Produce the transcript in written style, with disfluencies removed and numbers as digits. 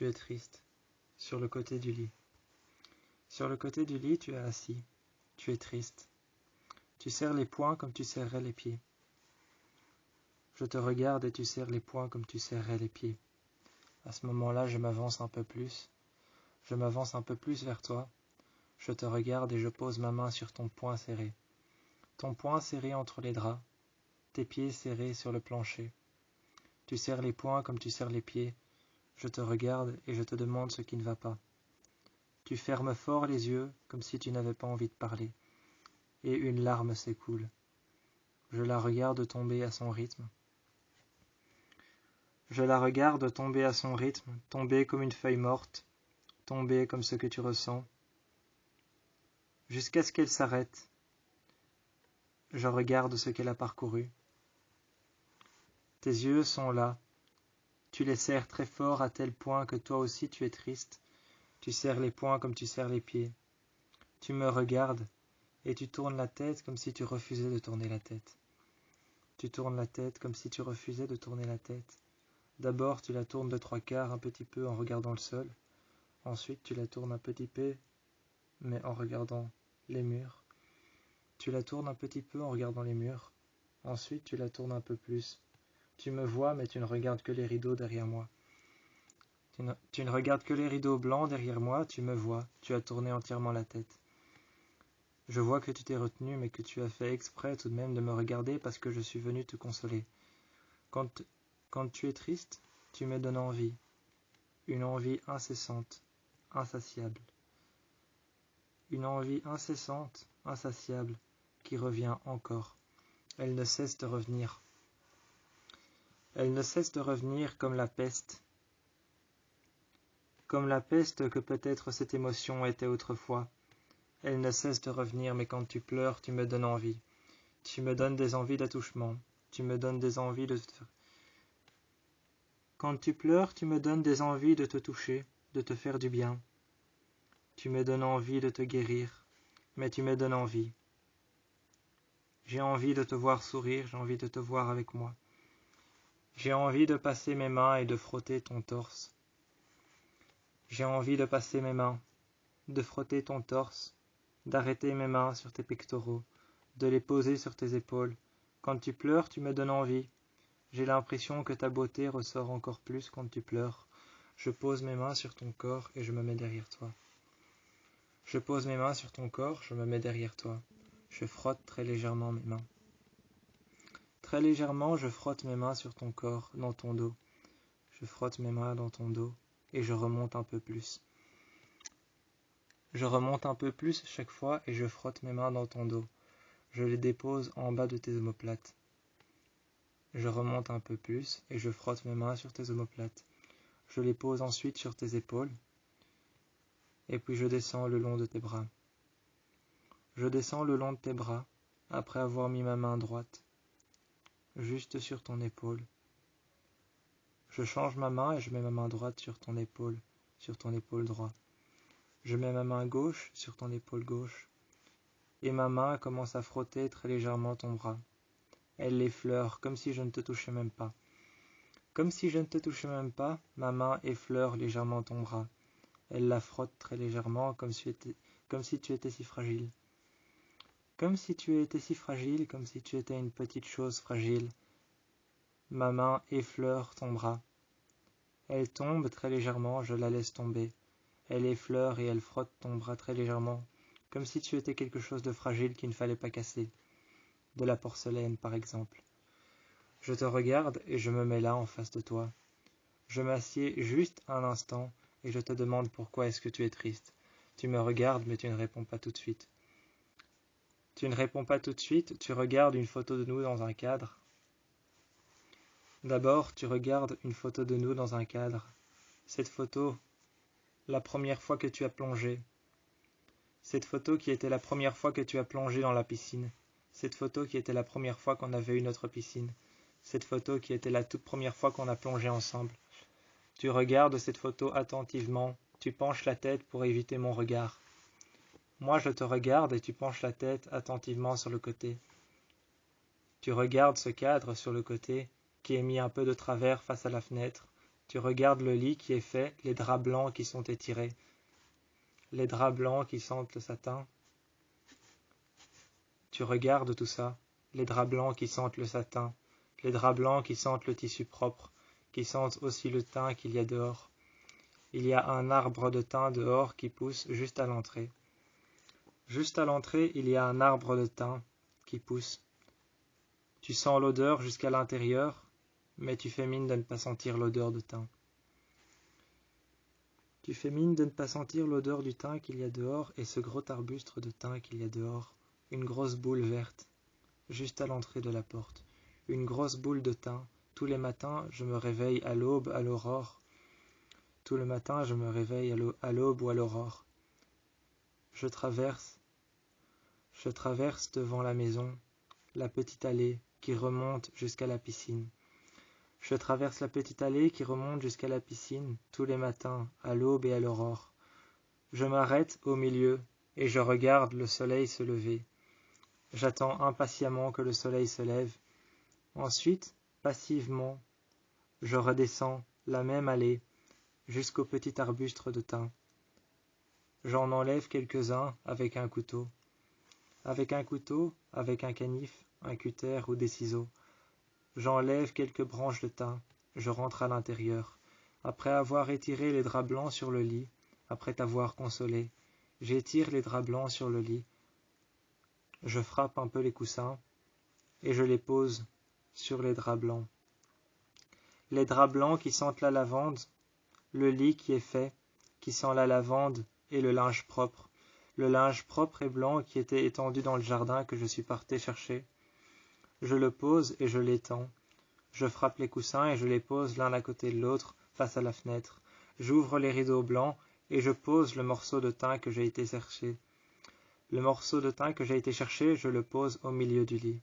tu es triste, sur le côté du lit. Sur le côté du lit, tu es assis, tu es triste. Tu serres les poings comme tu serrerais les pieds. Je te regarde et tu serres les poings comme tu serrerais les pieds. À ce moment-là, je m'avance un peu plus. Je m'avance un peu plus vers toi. Je te regarde et je pose ma main sur ton poing serré. Ton poing serré entre les draps, tes pieds serrés sur le plancher. Tu serres les poings comme tu serres les pieds. Je te regarde et je te demande ce qui ne va pas. Tu fermes fort les yeux comme si tu n'avais pas envie de parler. Et une larme s'écoule. Je la regarde tomber à son rythme. Je la regarde tomber à son rythme, tomber comme une feuille morte, tomber comme ce que tu ressens, jusqu'à ce qu'elle s'arrête. Je regarde ce qu'elle a parcouru. Tes yeux sont là. Tu les serres très fort à tel point que toi aussi tu es triste. Tu serres les poings comme tu serres les pieds. Tu me regardes et tu tournes la tête comme si tu refusais de tourner la tête. Tu tournes la tête comme si tu refusais de tourner la tête. D'abord tu la tournes de 3/4 un petit peu en regardant le sol. Ensuite tu la tournes un petit peu mais en regardant les murs. Tu la tournes un petit peu en regardant les murs. Ensuite tu la tournes un peu plus. Tu me vois mais tu ne regardes que les rideaux derrière moi. Tu ne regardes que les rideaux blancs derrière moi, tu me vois, tu as tourné entièrement la tête. Je vois que tu t'es retenu, mais que tu as fait exprès tout de même de me regarder parce que je suis venu te consoler. Quand tu es triste, tu me donnes envie. Une envie incessante, insatiable. Une envie incessante, insatiable, qui revient encore. Elle ne cesse de revenir. Elle ne cesse de revenir comme la peste. Comme la peste que peut-être cette émotion était autrefois. Elle ne cesse de revenir, mais quand tu pleures, tu me donnes envie. Tu me donnes des envies d'attouchement. Tu me donnes des envies de... Quand tu pleures, tu me donnes des envies de te toucher, de te faire du bien. Tu me donnes envie de te guérir, mais tu me donnes envie. J'ai envie de te voir sourire, j'ai envie de te voir avec moi. J'ai envie de passer mes mains et de frotter ton torse. J'ai envie de passer mes mains, de frotter ton torse, d'arrêter mes mains sur tes pectoraux, de les poser sur tes épaules. Quand tu pleures, tu me donnes envie. J'ai l'impression que ta beauté ressort encore plus quand tu pleures. Je pose mes mains sur ton corps et je me mets derrière toi. Je pose mes mains sur ton corps, je me mets derrière toi. Je frotte très légèrement mes mains. Très légèrement, je frotte mes mains sur ton corps, dans ton dos. Je frotte mes mains dans ton dos et je remonte un peu plus. Je remonte un peu plus chaque fois et je frotte mes mains dans ton dos. Je les dépose en bas de tes omoplates. Je remonte un peu plus et je frotte mes mains sur tes omoplates. Je les pose ensuite sur tes épaules et puis je descends le long de tes bras. Je descends le long de tes bras après avoir mis ma main droite juste sur ton épaule. Je change ma main et je mets ma main droite sur ton épaule droite. Je mets ma main gauche sur ton épaule gauche et ma main commence à frotter très légèrement ton bras. Elle l'effleure comme si je ne te touchais même pas. Comme si je ne te touchais même pas, ma main effleure légèrement ton bras. Elle la frotte très légèrement comme si tu étais si fragile. Comme si tu étais si fragile, comme si tu étais une petite chose fragile. Ma main effleure ton bras. Elle tombe très légèrement, je la laisse tomber. Elle effleure et elle frotte ton bras très légèrement, comme si tu étais quelque chose de fragile qu'il ne fallait pas casser. De la porcelaine, par exemple. Je te regarde et je me mets là en face de toi. Je m'assieds juste un instant et je te demande pourquoi est-ce que tu es triste. Tu me regardes mais tu ne réponds pas tout de suite. Tu ne réponds pas tout de suite, tu regardes une photo de nous dans un cadre. D'abord, tu regardes une photo de nous dans un cadre. Cette photo, la première fois que tu as plongé. Cette photo qui était la première fois que tu as plongé dans la piscine. Cette photo qui était la première fois qu'on avait eu notre piscine. Cette photo qui était la toute première fois qu'on a plongé ensemble. Tu regardes cette photo attentivement, tu penches la tête pour éviter mon regard. Moi je te regarde et tu penches la tête attentivement sur le côté. Tu regardes ce cadre sur le côté qui est mis un peu de travers face à la fenêtre, Tu regardes le lit qui est fait, les draps blancs qui sont étirés, les draps blancs qui sentent le satin. Tu regardes tout ça, les draps blancs qui sentent le satin, les draps blancs qui sentent le tissu propre, qui sentent aussi le thym qu'il y a dehors. Il y a un arbre de thym dehors qui pousse juste à l'entrée. Juste à l'entrée, il y a un arbre de thym qui pousse. Tu sens l'odeur jusqu'à l'intérieur, mais tu fais mine de ne pas sentir l'odeur de thym. Tu fais mine de ne pas sentir l'odeur du thym qu'il y a dehors et ce gros arbuste de thym qu'il y a dehors. Une grosse boule verte, juste à l'entrée de la porte. Une grosse boule de thym. Tous les matins, je me réveille à l'aube, à l'aurore. Tout le matin, je me réveille à l'aube ou à l'aurore. Je traverse devant la maison, la petite allée qui remonte jusqu'à la piscine. Je traverse la petite allée qui remonte jusqu'à la piscine tous les matins, à l'aube et à l'aurore. Je m'arrête au milieu et je regarde le soleil se lever. J'attends impatiemment que le soleil se lève. Ensuite, passivement, je redescends la même allée jusqu'au petit arbuste de thym. J'en enlève quelques-uns avec un couteau. Avec un couteau, avec un canif, un cutter ou des ciseaux. J'enlève quelques branches de thym. Je rentre à l'intérieur. Après avoir étiré les draps blancs sur le lit, après t'avoir consolé, j'étire les draps blancs sur le lit. Je frappe un peu les coussins et je les pose sur les draps blancs. Les draps blancs qui sentent la lavande, le lit qui est fait, qui sent la lavande et le linge propre et blanc qui était étendu dans le jardin que je suis parti chercher. Je le pose et je l'étends. Je frappe les coussins et je les pose l'un à côté de l'autre face à la fenêtre. J'ouvre les rideaux blancs et je pose le morceau de thym que j'ai été chercher. Le morceau de thym que j'ai été chercher, je le pose au milieu du lit.